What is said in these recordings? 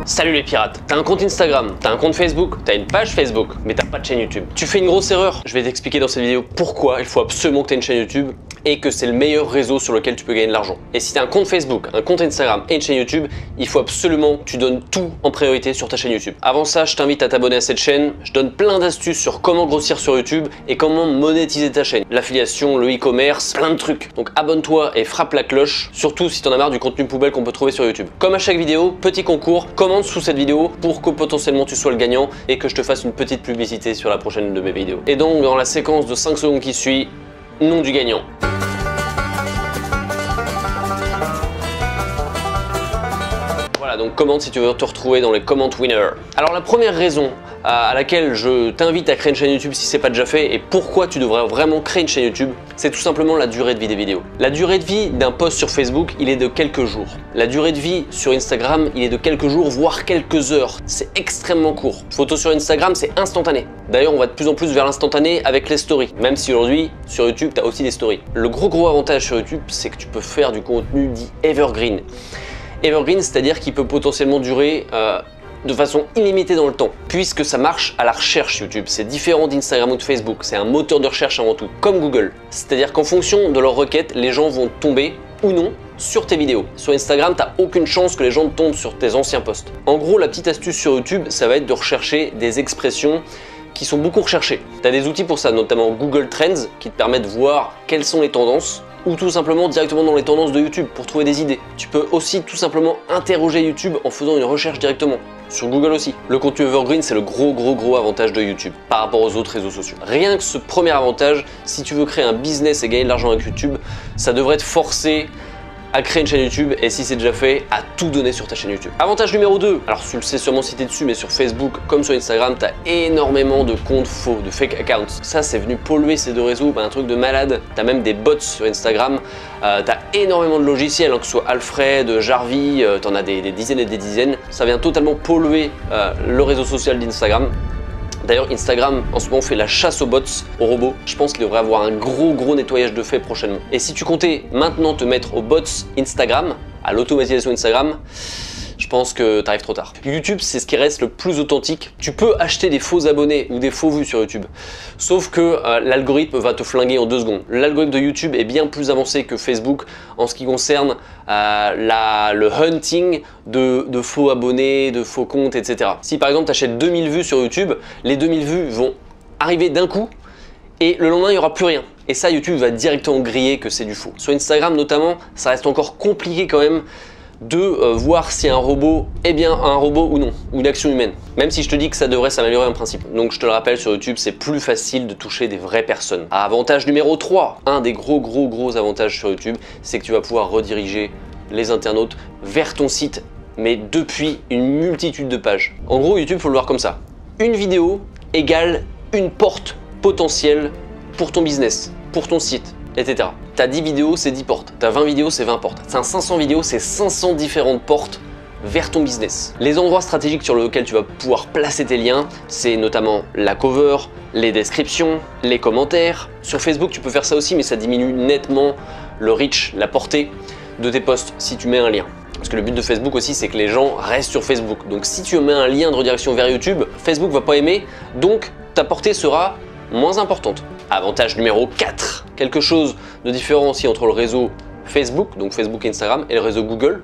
Salut les pirates, t'as un compte Instagram, t'as un compte Facebook, t'as une page Facebook, mais t'as pas de chaîne YouTube. Tu fais une grosse erreur. Je vais t'expliquer dans cette vidéo pourquoi il faut absolument que t'aies une chaîne YouTube et que c'est le meilleur réseau sur lequel tu peux gagner de l'argent. Et si t'as un compte Facebook, un compte Instagram et une chaîne YouTube, il faut absolument que tu donnes tout en priorité sur ta chaîne YouTube. Avant ça, je t'invite à t'abonner à cette chaîne. Je donne plein d'astuces sur comment grossir sur YouTube et comment monétiser ta chaîne. L'affiliation, le e-commerce, plein de trucs. Donc abonne-toi et frappe la cloche, surtout si t'en as marre du contenu poubelle qu'on peut trouver sur YouTube. Comme à chaque vidéo, petit concours, commente sous cette vidéo pour que potentiellement tu sois le gagnant et que je te fasse une petite publicité sur la prochaine de mes vidéos. Et donc dans la séquence de 5 secondes qui suit, nom du gagnant. Voilà, donc commente si tu veux te retrouver dans les comment winners. Alors la première raison à laquelle je t'invite à créer une chaîne YouTube si c'est pas déjà fait et pourquoi tu devrais vraiment créer une chaîne YouTube, c'est tout simplement la durée de vie des vidéos. La durée de vie d'un post sur Facebook, il est de quelques jours. La durée de vie sur Instagram, il est de quelques jours, voire quelques heures. C'est extrêmement court. Photo sur Instagram, c'est instantané. D'ailleurs, on va de plus en plus vers l'instantané avec les stories. Même si aujourd'hui, sur YouTube, tu as aussi des stories. Le gros avantage sur YouTube, c'est que tu peux faire du contenu dit evergreen. Evergreen, c'est-à-dire qu'il peut potentiellement durer de façon illimitée dans le temps, puisque ça marche à la recherche YouTube. C'est différent d'Instagram ou de Facebook, c'est un moteur de recherche avant tout, comme Google. C'est-à-dire qu'en fonction de leurs requêtes, les gens vont tomber ou non sur tes vidéos. Sur Instagram, t'as aucune chance que les gens tombent sur tes anciens posts. En gros, la petite astuce sur YouTube, ça va être de rechercher des expressions qui sont beaucoup recherchées. Tu as des outils pour ça, notamment Google Trends, qui te permettent de voir quelles sont les tendances, ou tout simplement directement dans les tendances de YouTube pour trouver des idées. Tu peux aussi tout simplement interroger YouTube en faisant une recherche directement. Sur Google aussi. Le contenu evergreen, c'est le gros avantage de YouTube par rapport aux autres réseaux sociaux. Rien que ce premier avantage, si tu veux créer un business et gagner de l'argent avec YouTube, ça devrait te forcer à créer une chaîne YouTube et si c'est déjà fait, à tout donner sur ta chaîne YouTube. Avantage numéro 2, alors tu le sais sûrement si t'es dessus, mais sur Facebook comme sur Instagram, t'as énormément de comptes faux, de fake accounts. Ça, c'est venu polluer ces deux réseaux, un truc de malade. T'as même des bots sur Instagram, t'as énormément de logiciels, hein, que ce soit Alfred, Jarvis, t'en as des dizaines et des dizaines. Ça vient totalement polluer le réseau social d'Instagram. D'ailleurs, Instagram, en ce moment, fait la chasse aux bots, aux robots. Je pense qu'il devrait avoir un gros nettoyage de fait prochainement. Et si tu comptais maintenant te mettre aux bots Instagram, à l'automatisation Instagram, je pense que tu arrives trop tard. YouTube, c'est ce qui reste le plus authentique. Tu peux acheter des faux abonnés ou des faux vues sur YouTube. Sauf que l'algorithme va te flinguer en 2 secondes. L'algorithme de YouTube est bien plus avancé que Facebook en ce qui concerne le hunting de faux abonnés, de faux comptes, etc. Si par exemple tu achètes 2000 vues sur YouTube, les 2000 vues vont arriver d'un coup et le lendemain il n'y aura plus rien. Et ça, YouTube va directement griller que c'est du faux. Sur Instagram notamment, ça reste encore compliqué quand même de voir si un robot est bien un robot ou non, ou une action humaine. Même si je te dis que ça devrait s'améliorer en principe. Donc je te le rappelle, sur YouTube, c'est plus facile de toucher des vraies personnes. Avantage numéro 3, un des gros avantages sur YouTube, c'est que tu vas pouvoir rediriger les internautes vers ton site, mais depuis une multitude de pages. En gros, YouTube, faut le voir comme ça. Une vidéo égale une porte potentielle pour ton business, pour ton site, etc. T'as 10 vidéos, c'est 10 portes. T'as 20 vidéos, c'est 20 portes. T'as 500 vidéos, c'est 500 différentes portes vers ton business. Les endroits stratégiques sur lesquels tu vas pouvoir placer tes liens, c'est notamment la cover, les descriptions, les commentaires. Sur Facebook, tu peux faire ça aussi, mais ça diminue nettement le reach, la portée de tes posts si tu mets un lien. Parce que le but de Facebook aussi, c'est que les gens restent sur Facebook. Donc si tu mets un lien de redirection vers YouTube, Facebook va pas aimer, donc ta portée sera moins importante. Avantage numéro 4, quelque chose de différent aussi entre le réseau Facebook, donc Facebook et Instagram, et le réseau Google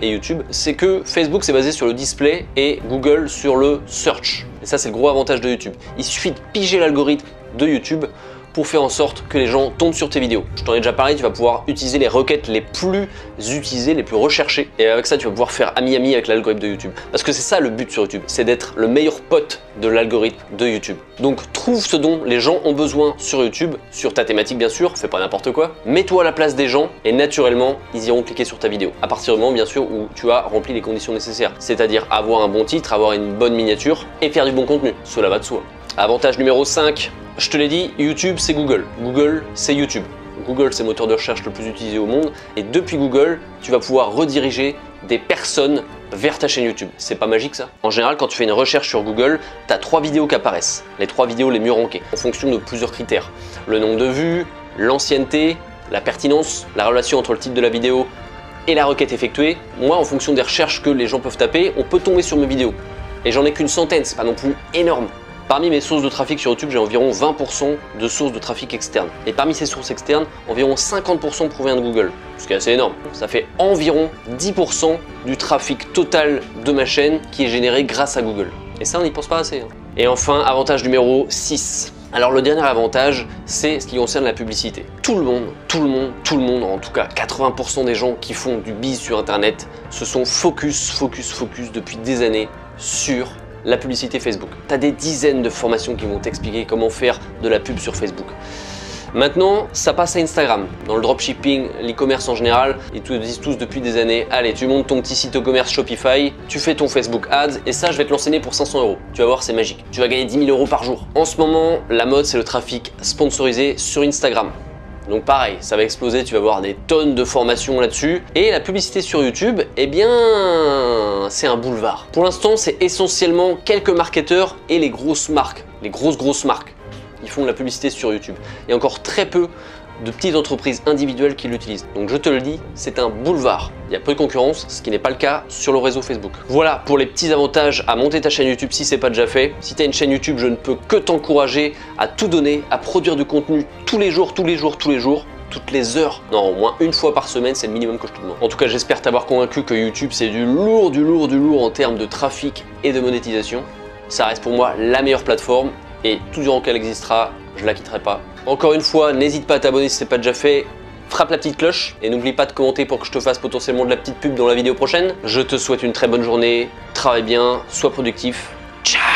et YouTube, c'est que Facebook c'est basé sur le display et Google sur le search. Et ça c'est le gros avantage de YouTube. Il suffit de piger l'algorithme de YouTube pour faire en sorte que les gens tombent sur tes vidéos. Je t'en ai déjà parlé, tu vas pouvoir utiliser les requêtes les plus utilisées, les plus recherchées. Et avec ça, tu vas pouvoir faire ami-ami avec l'algorithme de YouTube. Parce que c'est ça le but sur YouTube, c'est d'être le meilleur pote de l'algorithme de YouTube. Donc trouve ce dont les gens ont besoin sur YouTube, sur ta thématique bien sûr, fais pas n'importe quoi. Mets-toi à la place des gens et naturellement, ils iront cliquer sur ta vidéo. À partir du moment bien sûr où tu as rempli les conditions nécessaires. C'est-à-dire avoir un bon titre, avoir une bonne miniature et faire du bon contenu. Cela va de soi. Avantage numéro 5, je te l'ai dit, YouTube c'est Google, Google c'est YouTube. Google c'est le moteur de recherche le plus utilisé au monde et depuis Google, tu vas pouvoir rediriger des personnes vers ta chaîne YouTube. C'est pas magique ça? En général, quand tu fais une recherche sur Google, tu as 3 vidéos qui apparaissent, les 3 vidéos les mieux rankées, en fonction de plusieurs critères. Le nombre de vues, l'ancienneté, la pertinence, la relation entre le titre de la vidéo et la requête effectuée, moi en fonction des recherches que les gens peuvent taper, on peut tomber sur mes vidéos. Et j'en ai qu'une centaine, c'est pas non plus énorme. Parmi mes sources de trafic sur YouTube, j'ai environ 20% de sources de trafic externes. Et parmi ces sources externes, environ 50% provient de Google, ce qui est assez énorme. Ça fait environ 10% du trafic total de ma chaîne qui est généré grâce à Google. Et ça, on n'y pense pas assez. Et enfin, avantage numéro 6. Alors le dernier avantage, c'est ce qui concerne la publicité. Tout le monde, en tout cas 80% des gens qui font du biz sur Internet se sont focus depuis des années sur la publicité Facebook. Tu as des dizaines de formations qui vont t'expliquer comment faire de la pub sur Facebook. Maintenant, ça passe à Instagram. Dans le dropshipping, l'e-commerce en général, ils te disent tous depuis des années, allez, tu montes ton petit site e-commerce Shopify, tu fais ton Facebook Ads et ça, je vais te l'enseigner pour 500 €. Tu vas voir, c'est magique. Tu vas gagner 10 000 € par jour. En ce moment, la mode, c'est le trafic sponsorisé sur Instagram. Donc pareil, ça va exploser, tu vas voir des tonnes de formations là-dessus. Et la publicité sur YouTube, eh bien, c'est un boulevard. Pour l'instant, c'est essentiellement quelques marketeurs et les grosses marques, les grosses marques. Ils font de la publicité sur YouTube. Il y a encore très peu de petites entreprises individuelles qui l'utilisent. Donc je te le dis, c'est un boulevard. Il y a peu de concurrence, ce qui n'est pas le cas sur le réseau Facebook. Voilà pour les petits avantages à monter ta chaîne YouTube si c'est pas déjà fait. Si tu as une chaîne YouTube, je ne peux que t'encourager à tout donner, à produire du contenu tous les jours, toutes les heures. Non, au moins une fois par semaine, c'est le minimum que je te demande. En tout cas, j'espère t'avoir convaincu que YouTube, c'est du lourd en termes de trafic et de monétisation. Ça reste pour moi la meilleure plateforme et tout durant qu'elle existera, je la quitterai pas. Encore une fois, n'hésite pas à t'abonner si ce n'est pas déjà fait. Frappe la petite cloche et n'oublie pas de commenter pour que je te fasse potentiellement de la petite pub dans la vidéo prochaine. Je te souhaite une très bonne journée, travaille bien, sois productif. Ciao!